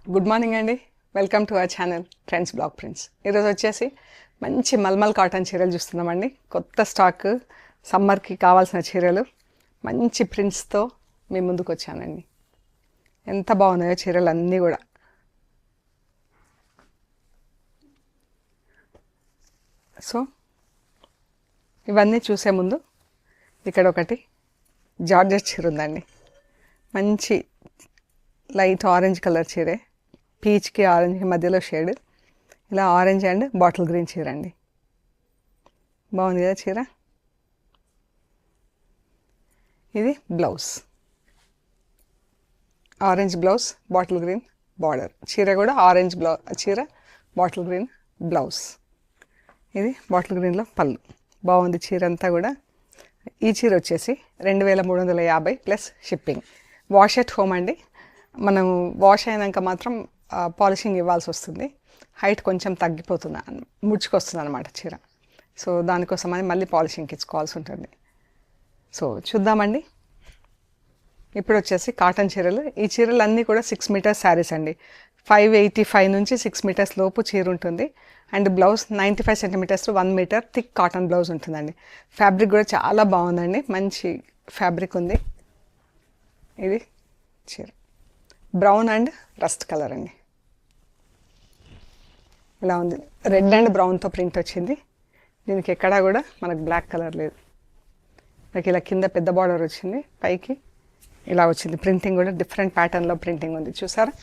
Good morning అండి. Welcome to our channel trends blog prints. ఈరోజు వచ్చేసి మంచి మల్మల్ కాటన్ చీరలు చూస్తున్నామండి. కొత్త స్టాక్, సమ్మర్కి కావాల్సిన చీరలు మంచి ప్రింట్స్తో మీ ముందుకు వచ్చానండి. ఎంత బాగున్నాయో చీరలు అన్నీ కూడా. సో ఇవన్నీ చూసే ముందు ఇక్కడ ఒకటి జార్జెట్ చీర ఉందండి. మంచి లైట్ ఆరెంజ్ కలర్ చీరే, పీచ్కి ఆరెంజ్కి మధ్యలో షేడ్, ఇలా ఆరెంజ్ అండ్ బాటిల్ గ్రీన్ చీర అండి. బాగుంది కదా చీర. ఇది blouse, orange blouse, bottle green border. చీర కూడా ఆరెంజ్ చీర, బాటిల్ గ్రీన్ బ్లౌజ్. ఇది బాటిల్ గ్రీన్లో పళ్ళు. బాగుంది చీర అంతా కూడా. ఈ చీర వచ్చేసి 2350 plus shipping. Wash at home అండి. మనం వాష్ అయినాక మాత్రం పాలిషింగ్ ఇవ్వాల్సి వస్తుంది. హైట్ కొంచెం తగ్గిపోతుంది, ముడుచుకొస్తుంది అనమాట చీర. సో దానికోసం అని మళ్ళీ పాలిషింగ్కి ఇచ్చుకోవాల్సి ఉంటుంది. సో చూద్దామండి. ఇప్పుడు వచ్చేసి కాటన్ చీరలు. ఈ చీరలు అన్నీ కూడా 6 మీటర్స్ శారీస్ అండి. 585 నుంచి 6 మీటర్స్ లోపు చీర ఉంటుంది. And blouse 95 centimetres 1 metre thick cotton blouse ఉంటుందండి. ఫ్యాబ్రిక్ కూడా చాలా బాగుందండి, మంచి ఫ్యాబ్రిక్ ఉంది. ఇది చీర బ్రౌన్ అండ్ రస్ట్ కలర్ అండి. ఇలా ఉంది, రెడ్ అండ్ బ్రౌన్తో ప్రింట్ వచ్చింది. దీనికి ఎక్కడా కూడా మనకు బ్లాక్ కలర్ లేదు. నాకు ఇలా కింద పెద్ద బార్డర్ వచ్చింది, పైకి ఇలా వచ్చింది. ప్రింటింగ్ కూడా డిఫరెంట్ ప్యాటర్న్లో ప్రింటింగ్ ఉంది, చూసారా.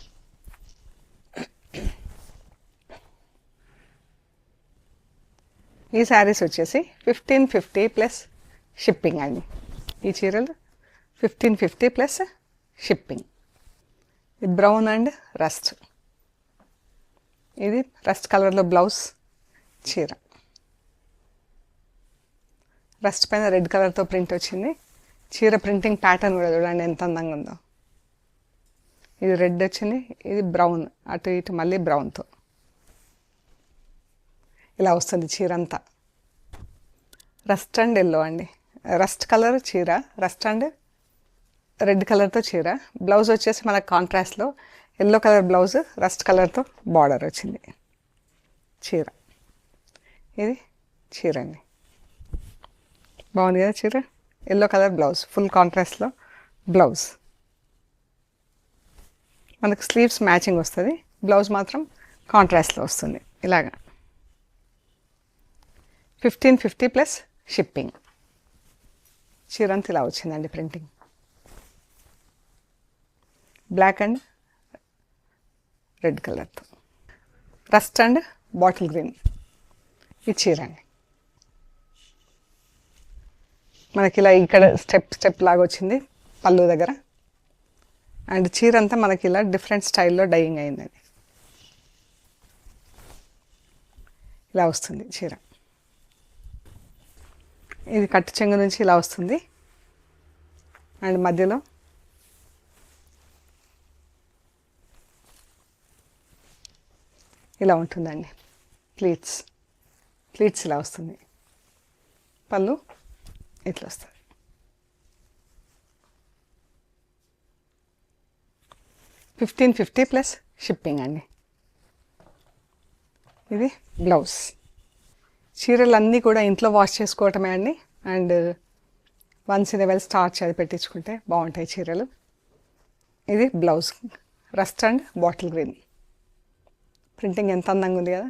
ఈ శారీస్ వచ్చేసి 1550 ప్లస్ షిప్పింగ్ అండి. ఈ చీరలు 1550 ప్లస్ షిప్పింగ్. ఇది బ్రౌన్ అండ్ రస్ట్. ఇది రస్ట్ కలర్లో బ్లౌజ్, చీర రస్ట్ పైన రెడ్ కలర్తో ప్రింట్ వచ్చింది. చీర ప్రింటింగ్ ప్యాటర్న్ కూడా చూడండి ఎంత అందంగా ఉందో. ఇది రెడ్ వచ్చింది, ఇది బ్రౌన్, అటు ఇటు మళ్ళీ బ్రౌన్తో ఇలా వస్తుంది చీర అంతా. రస్ట్ అండ్ ఎల్లో అండి. రస్ట్ కలర్ చీర, రస్ట్ అండ్ రెడ్ కలర్తో చీర. బ్లౌజ్ వచ్చేసి మనకు కాంట్రాస్ట్లో ఎల్లో కలర్ బ్లౌజ్, రస్ట్ కలర్తో బార్డర్ వచ్చింది చీర. ఇది చీర అండి. బాగుంది కదా చీర. ఎల్లో కలర్ బ్లౌజ్, ఫుల్ కాంట్రాస్ట్లో బ్లౌజ్. మనకు స్లీవ్స్ మ్యాచింగ్ వస్తుంది, బ్లౌజ్ మాత్రం కాంట్రాస్ట్లో వస్తుంది ఇలాగా. 1550 ప్లస్ షిప్పింగ్. చీర అంతా ఇలా వచ్చిందండి ప్రింటింగ్. బ్లాక్ అండ్ రెడ్ కలర్తో, రస్ట్ అండ్ బాటిల్ గ్రీన్. ఈ చీర అండి. మనకి ఇలా ఇక్కడ స్టెప్ లాగా వచ్చింది పళ్ళు దగ్గర. అండ్ చీర అంతా మనకి ఇలా డిఫరెంట్ స్టైల్లో డైయింగ్ అయిందండి. ఇలా వస్తుంది చీర. ఇది కట్టు చెంగు నుంచి ఇలా వస్తుంది. అండ్ మధ్యలో ఇలా ఉంటుందండి. ప్లీట్స్ ఇలా వస్తుంది. పళ్ళు ఇట్లా వస్తుంది. $1550 ప్లస్ షిప్పింగ్ అండి. ఇది బ్లౌజ్. చీరలన్నీ కూడా ఇంట్లో వాష్ చేసుకోవటమే అండి. And once in well starch అది పెట్టించుకుంటే బాగుంటాయి చీరలు. ఇది blouse, rust and bottle green. Printing ఎంత అందంగా ఉంది కదా.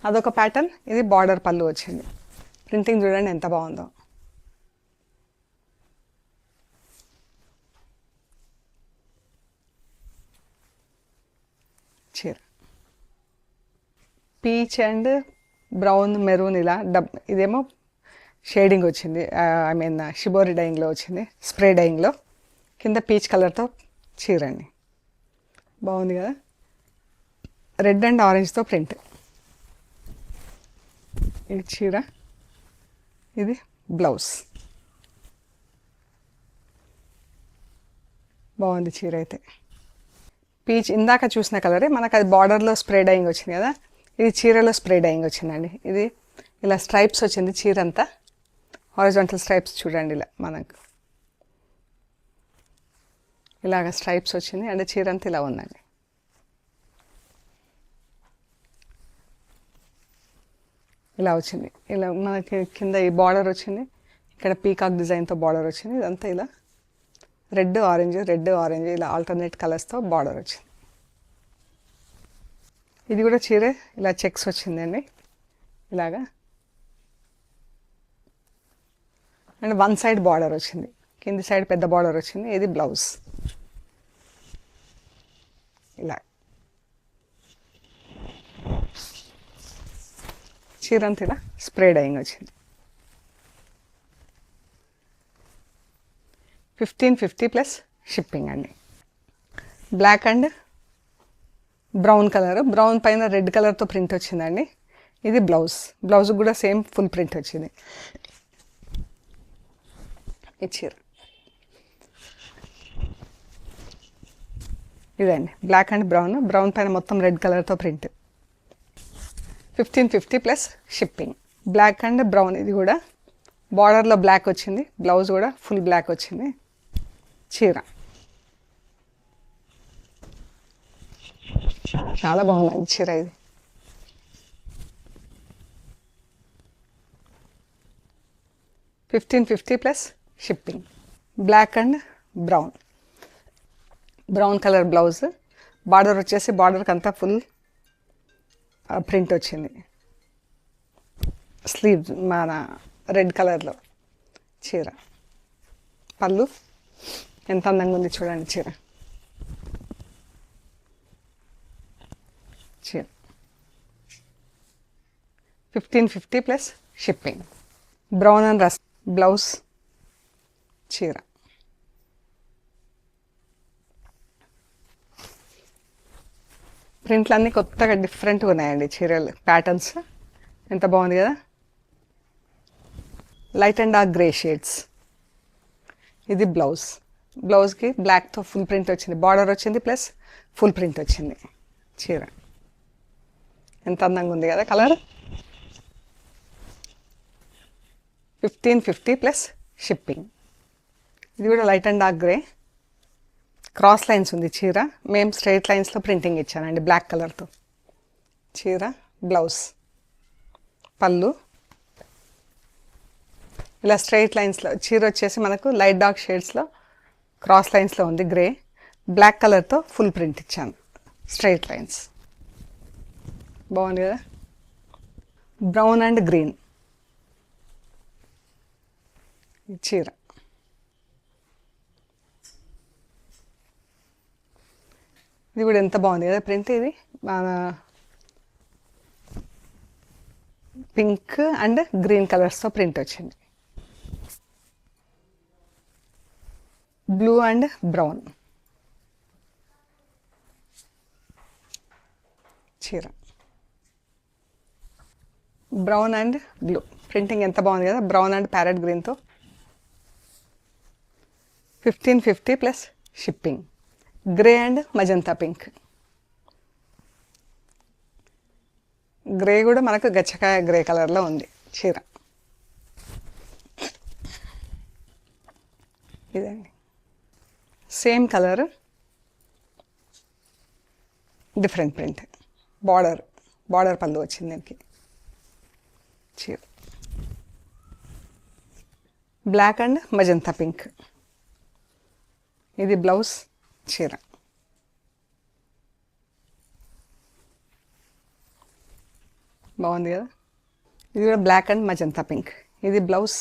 అదొక ప్యాటర్న్. ఇది బార్డర్ పళ్ళు వచ్చింది. ప్రింటింగ్ చూడండి ఎంత బాగుందో. చీర పీచ్ అండ్ బ్రౌన్, మెరూన్ ఇలా ఇదేమో షేడింగ్ వచ్చింది. ఐ మీన్ షిబోరి డైయింగ్లో వచ్చింది, స్ప్రే డైయింగ్లో. కింద పీచ్ కలర్తో చీర అండి. బాగుంది కదా. రెడ్ అండ్ ఆరెంజ్తో ప్రింట్. ఇది చీర, ఇది బ్లౌజ్. బాగుంది చీర అయితే. పీచ్ ఇందాక చూసిన కలరే, మనకు అది బార్డర్లో స్ప్రే డైయింగ్ వచ్చింది కదా. ఇది చీరలో స్ప్రే డైయింగ్ వచ్చిందండి. ఇది ఇలా స్ట్రైప్స్ వచ్చింది చీర అంతా. హారిజాంటల్ స్ట్రైప్స్ చూడండి ఇలా మనకు. ఇలాగ స్ట్రైప్స్ వచ్చింది అండ్ చీర అంతా ఇలా ఉందండి. ఇలా వచ్చింది. ఇలా మనకి కింద ఈ బార్డర్ వచ్చింది, ఇక్కడ పీకాక్ డిజైన్తో బార్డర్ వచ్చింది. ఇదంతా ఇలా రెడ్ ఆరెంజ్ ఇలా ఆల్టర్నేట్ కలర్స్తో బార్డర్ వచ్చింది. ఇది కూడా చీర ఇలా చెక్స్ వచ్చిందండి ఇలాగా. అండ్ వన్ సైడ్ బార్డర్ వచ్చింది, కింది సైడ్ పెద్ద బార్డర్ వచ్చింది. ఇది బ్లౌజ్ ఇలా. చీర అంతా ఇలా స్ప్రే డైయింగ్ వచ్చింది. 1550 ప్లస్ షిప్పింగ్ అండి. Black and brown colour, brown పైన రెడ్ కలర్తో ప్రింట్ వచ్చిందండి. ఇది బ్లౌజ్ కూడా సేమ్ ఫుల్ ప్రింట్ వచ్చింది. ఈ చీర ఇదండి, బ్లాక్ అండ్ బ్రౌన్ పైన మొత్తం రెడ్ కలర్తో print. 1550 plus shipping. Black and brown, ఇది కూడా బార్డర్లో బ్లాక్ వచ్చింది, బ్లౌజ్ కూడా ఫుల్ బ్లాక్ వచ్చింది. చీర చాలా బాగుంది చీర. ఇది 1550 plus shipping. Black and brown colour blouse, border వచ్చేసి బార్డర్కి అంతా ఫుల్ ప్రింట్ వచ్చింది. స్లీవ్ మన రెడ్ కలర్లో చీర. పళ్ళు ఎంత అందంగా ఉంది చూడండి చీర. 1550 plus shipping. Brown and rust blouse చీర. ప్రింట్లు అన్నీ కొత్తగా డిఫరెంట్గా ఉన్నాయండి చీరలు. ప్యాటర్న్స్ ఎంత బాగుంది కదా. Light and dark grey shades. ఇది బ్లౌజ్కి బ్లాక్తో ఫుల్ ప్రింట్ వచ్చింది, బార్డర్ వచ్చింది ప్లస్ ఫుల్ ప్రింట్ వచ్చింది. చీర ఎంత అందంగా ఉంది కదా కలర్. 1550 plus shipping. ఇది కూడా light and dark grey, cross lines ఉంది చీర. మేము స్ట్రైట్ లైన్స్లో ప్రింటింగ్ ఇచ్చానండి బ్లాక్ కలర్తో. చీర బ్లౌజ్, పళ్ళు ఇలా స్ట్రైట్ లైన్స్లో. చీర వచ్చేసి మనకు లైట్ డార్క్ షేడ్స్లో క్రాస్ లైన్స్లో ఉంది గ్రే, బ్లాక్ కలర్తో ఫుల్ ప్రింట్ ఇచ్చాను, స్ట్రైట్ లైన్స్. బాగుంది కదా. బ్రౌన్ అండ్ గ్రీన్ చీర. ఇది కూడా ఎంత బాగుంది కదా ప్రింట్. ఇది మన పింక్ అండ్ గ్రీన్ కలర్స్తో ప్రింట్ వచ్చింది. బ్లూ అండ్ బ్రౌన్ చీర. బ్రౌన్ అండ్ బ్లూ ప్రింటింగ్ ఎంత బాగుంది కదా, బ్రౌన్ అండ్ ప్యారెట్ గ్రీన్తో. 1550 plus shipping. Grey and magenta pink. Grey కూడా మనకు గచ్చకాయ గ్రే కలర్లో ఉంది చీర. ఇదండి same colour, different print. Border పళ్ళు వచ్చింది దీనికి. చీర బ్లాక్ అండ్ మజంతా పింక్. ఇది బ్లౌజ్ చీర. బాగుంది కదా. ఇది కూడా బ్లాక్ అండ్ మజంతా పింక్. ఇది బ్లౌజ్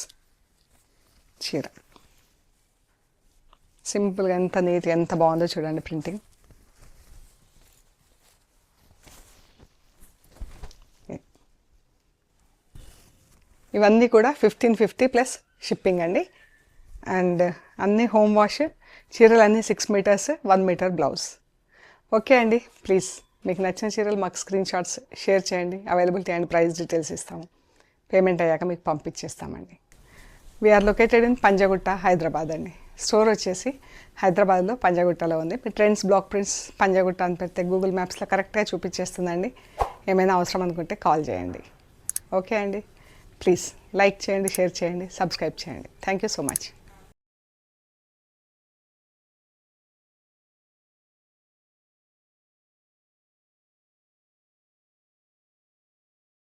చీర. సింపుల్గా ఎంత నీట్గా ఎంత బాగుందో చూడండి ప్రింటింగ్. ఇవన్నీ కూడా 1550 ప్లస్ షిప్పింగ్ అండి. అండ్ అన్నీ హోమ్ వాష్. చీరలు అన్నీ 6 మీటర్స్, 1 మీటర్ బ్లౌజ్. ఓకే అండి, ప్లీజ్ మీకు నచ్చిన చీరలు మాకు స్క్రీన్ షాట్స్ షేర్ చేయండి. అవైలబిలిటీ అండ్ ప్రైస్ డీటెయిల్స్ ఇస్తాము. పేమెంట్ అయ్యాక మీకు పంపించేస్తామండి. We're located in Panjagutta, Hyderabad అండి. స్టోర్ వచ్చేసి హైదరాబాద్లో పంజాగుట్టలో ఉంది. మీ ట్రెండ్స్ బ్లాక్ ప్రింట్స్ పంజాగుట్ట అని పెడితే గూగుల్ మ్యాప్స్లో కరెక్ట్గా చూపించేస్తుందండి. ఏమైనా అవసరం అనుకుంటే కాల్ చేయండి. ఓకే అండి, ప్లీజ్ లైక్ చేయండి, షేర్ చేయండి, సబ్స్క్రైబ్ చేయండి. Thank you so much.